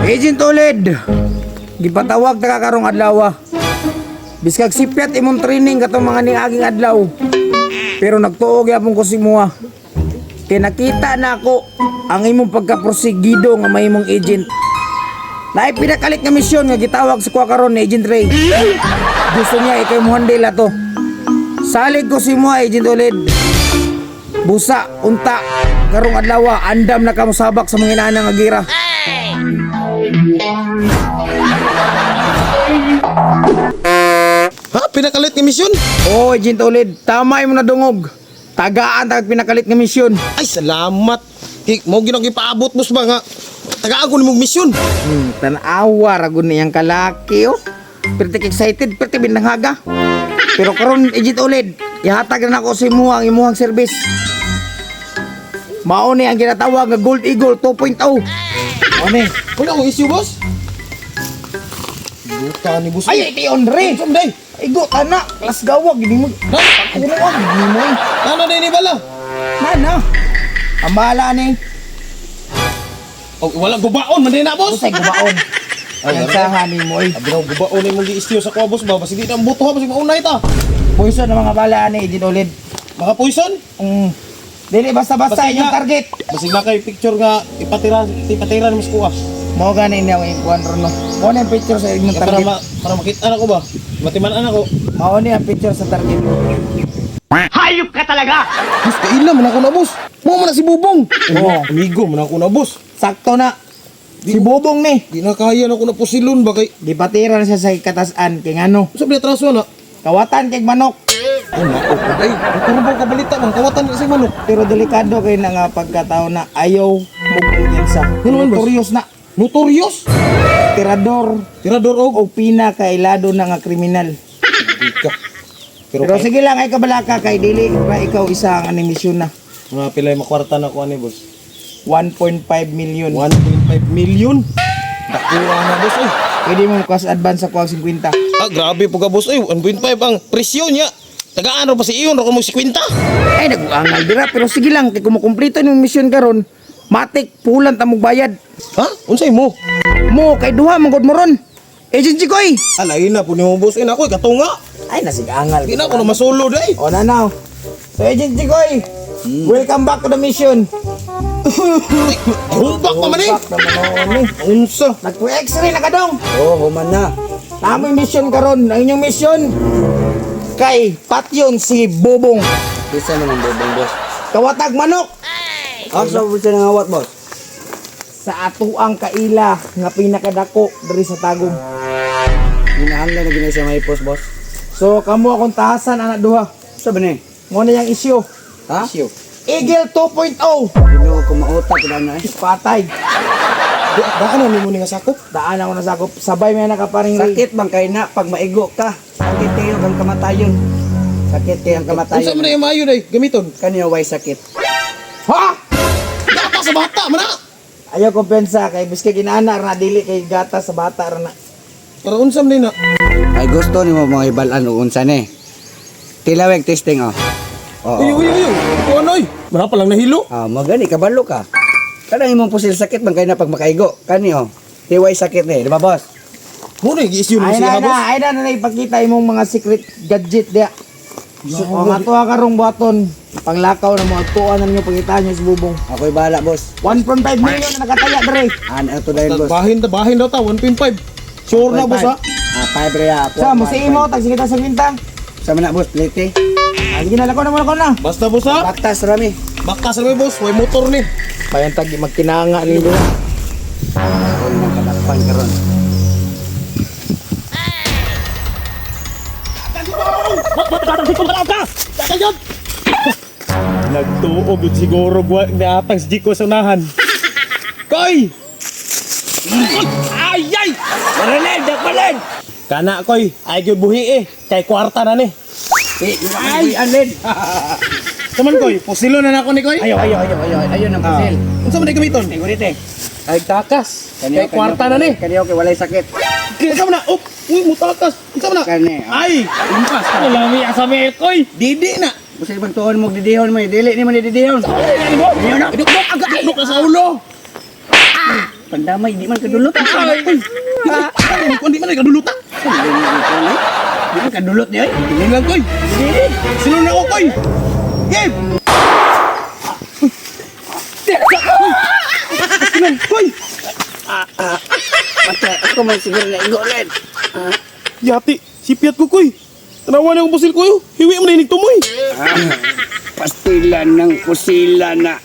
Agent Ulid, gipatawag ta ka karong adlaw. Biskag sipyat imong training katong mga niaging adlaw. Pero nagtuog yapon ko si Mua. Kay nakita na ako ang imong pagkaprosigido nga may imong agent. Naay pinakalit nga misyon nga gitawag sa kuha karon ni Agent Ray. Gusto niya ikay mo handle ato. Salig ko si Mua, Agent Ulid. Busa, unta, karong adlaw, andam na kamusabak sa mga inaanang nga gira. Ha? Pinakalit nga misyon? Oo, Agent Ulid, tama mo na dungog. Tagaan tagad pinakalit nga misyon. Ay, salamat. Mo ginagipaabot mo ba nga? Tagaan ko ni mong misyon. Tanawa, ragun niyang kalaki, oh. Pretty excited, pretty binanghaga. Pero karon Agent Ulid, ihatag na ako sa imuhang imuhang service. Mauni ang ginatawag nga Gold Eagle 2.0. Mauni. Wala akong issue, boss. Buta ni boss. Ay, iti on rin. Someday. Igo, tana. Las gawag, hindi mo. Pakuruan, hindi mo. Ano na ini bala? Nana. Ang bahala ni. Oh, walang gubaon man din na, boss. Usay gubaon. Ang saha ni mo, eh. Abi na gubaon mo gi-issue sa kwa, boss ba? Basta di na buto ha, basta maunay ta. Puiso ng mga bala ni Agent Ulid. Mga poison? Dili basta-basta inyong target. Basta na kay picture nga ipatira mo sa kuha. Mo gani niya ang ikuan ron no. Mo na yung picture sa inyong Para target. para makita na ko ba? Matimanan ako. Mao ni ang picture sa target. Boss, kailan man ako na, boss. Mo man na si Bubong. Oo. Amigo man ako na, boss. Sakto na. Si Bobong ni. Di na kaya na ako na pusilon ba kay. Gipatira na siya sa katasan kay ngano. Sabi atraso na. Kawatan kay manok. Ay, nako. Ay, puro ba kabalita man kawatan na si manok. Pero delikado kay na nga pagkatao na ayaw magpunyansa. Ano man, boss? Notorious na. Notorious. Tirador Tirador og. o pinakailado na nga kriminal. Ika. Pero sige lang ay kabalaka kay dili pa ikaw isa ang animisyon na. Mga pilay makwarta na ko ani, boss. 1.5 million. 1.5 million. Dakuha na, boss. Ay. Pwede mo kas advance sa kuwang 50. Ah, grabe po ka, boss. Ay, 1.5 ang presyo niya. Tagaan ro pa si iyon, ro mo 50. Ay naguangal dira pero sige lang kay kumukumpleto yung mission karon. Matik pulan ta mong bayad. Ha? Unsay mo? Mo kay duha man gud mo ron. Agency ko eh. Alay na po ni mo, boss. Ay, nako, katunga. Ay nasigangal. Di na ako na masolo, day. O na now. So agency ko eh. Welcome back to the mission. Humpak pa man eh. Back naman ni. Unsa? Nagpo-x-ray na ka dong. Oo, human na. Tama yung mission karon. Ang inyong mission kay patyon si Bobong. Isa naman bobong, boss. Kawatag manok Asa po siya nangawat, boss? sa atuang kaila nga pinakadako diri sa tagong. Ginahanglan na ginay siya may post, boss. So kamo akong tahasan anak duha. Sabi ni? Mo na yang issue. Ha? Eagle 2.0. Pino ko mautak, kailan na eh. Patay. Daan na mo ni nga sakop. Daan ako nasakop. Sabay may nakaparing ray. Sakit bang kayo na pag maigo ka? Sakit kayo ang kamatayon. Sakit kayo ang Unsa kamatayon. man yung mayo, day? Gamiton. Kaniya way sakit. Ha? Dapa sa bata, man na. Ayaw ko pensa kay biskay ginana ra dili kay gata sa bata ra na. Para unsa man na. Ay gusto ni mo mga ibalan o unsa ni. Tilaweg testing, oh. Oo. Uy. Ito ano, oy. Mana pa lang nahilo. Ah, magani kabalo ka. Kadang imong pusil sakit bang kayo na pag makaigo. Kani, oh. Tiway sakit ni, di ba, boss? Mo na gi-issue mo Ay siya, boss. ay na ipakita imong mga secret gadget dia. So, ang ato karong buhaton, panglakaw na mga tuan na ninyo pagkita nyo sa bubong. Ako'y bahala, boss. 1.5 million na nakataya dere. Ano to dahil, boss? Bahin daw ta, 1.5. Sure na, boss, ha? Ah, 5 reya. So, mo si imo tag sige ta sa bintang. Sama na, boss, plete. Ay sige na lako na. Basta, boss, ha? Baktas, rami. Baktas na, boss. Way motor ni. Bayan tag magkinanga ninyo. Ako nang kadakpan karon. Nagtuog yun siguro buwan na atang si Jiko sa unahan. Koy! Ay! Maranel! Dakmalan! Kana, Koy. Ay, yun buhi eh. Kay kwarta na ni. Ay alin. Saman, Koy. Pusilo na na ako ni Koy. Ayaw ng pusil. Unsa man di gamiton? Sigurite. Ay, takas. Kay kwarta na ni. Kaniyo kay walay sakit. Kaya sa man na. Uy, mutakas. Unsa man na? Kani. Ay! Impas. Lami asami Koy. Didi na. Busay bang tuon mo didihon mo, dili ni man didihon. Ano na? Iduk-duk. Iduk-duk na sa ulo. Pagdamay, di man kadulot. Kundi man ay kaduluta. Di man kadulot niya. Tingin lang, koy. Sino na ako, koy? Game! Sinan, koy! Mata, ako man siguro na igo ulit. Yati, sipiat ko, koy. Tanawan akong pusil ko, hiwi mo na inig tumoy. Pastilan ng kusila na.